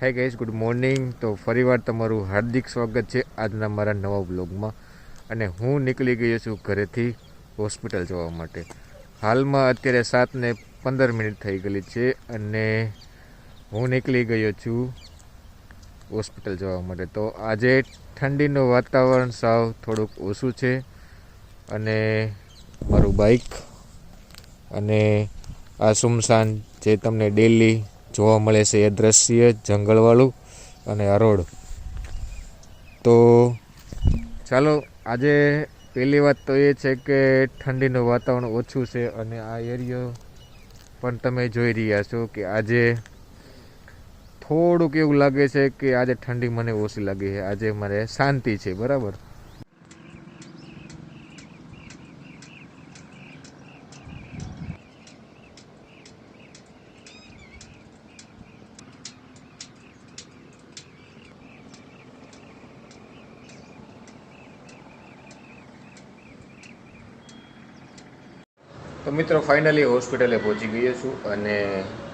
Hi guys, good morning. તો ફરીવાર તમારું હાર્દિક સ્વાગત છે આજના મારા નવા બ્લોગમાં. અને હું નીકળી ગયો છું ઘરેથી હોસ્પિટલ જવા માટે. હાલમાં અત્યારે 7:15 થઈ ગયેલી છે અને હું નીકળી ગયો છું હોસ્પિટલ જવા માટે. તો આજે ઠંડીનું વાતાવરણ સાવ થોડુંક ઓછું છે અને મારું બાઇક અને આ સુમસાન જે તમને ડેલી જોવા મળે છે એ દ્રશ્ય જંગલવાળું અને આ રોડ. તો ચાલો, આજે પહેલી વાત તો એ છે કે ઠંડીનું વાતાવરણ ઓછું છે અને આ એરિયો પણ તમે જોઈ રહ્યા છો કે આજે થોડુંક એવું લાગે છે કે આજે ઠંડી મને ઓછી લાગી છે. આજે મારે શાંતિ છે, બરાબર. તો મિત્રો, ફાઇનલી હોસ્પિટલે પહોંચી ગયો છું અને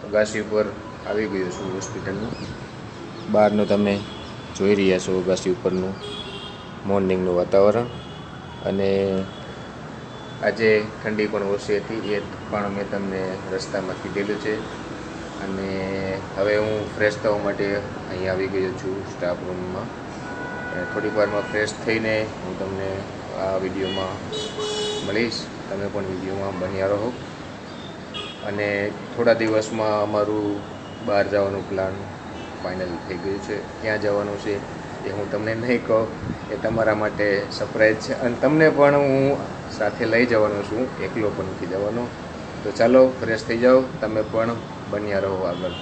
અગાસી ઉપર આવી ગયો છું હોસ્પિટલનું. બહારનું તમે જોઈ રહ્યા છો અગાસી ઉપરનું મોર્નિંગનું વાતાવરણ. અને આજે ઠંડી પણ ઓછી હતી એ પણ મેં તમને રસ્તામાં કીધેલું છે. અને હવે હું ફ્રેશ થવા માટે અહીં આવી ગયો છું સ્ટાફ રૂમમાં. થોડીક વારમાં ફ્રેશ થઈને હું તમને આ વિડીયોમાં મળીશ. તમે પણ વિડીયોમાં બન્યા રહો. અને થોડા દિવસમાં અમારું બહાર જવાનું પ્લાન ફાઇનલ થઈ ગયું છે. ક્યાં જવાનું છે એ હું તમને નહીં કહું, એ તમારા માટે સરપ્રાઈઝ છે. અને તમને પણ હું સાથે લઈ જવાનો છું, એકલો પણ નથી જવાનો. તો ચાલો, ફ્રેશ થઈ જાઓ, તમે પણ બન્યા રહો આગળ.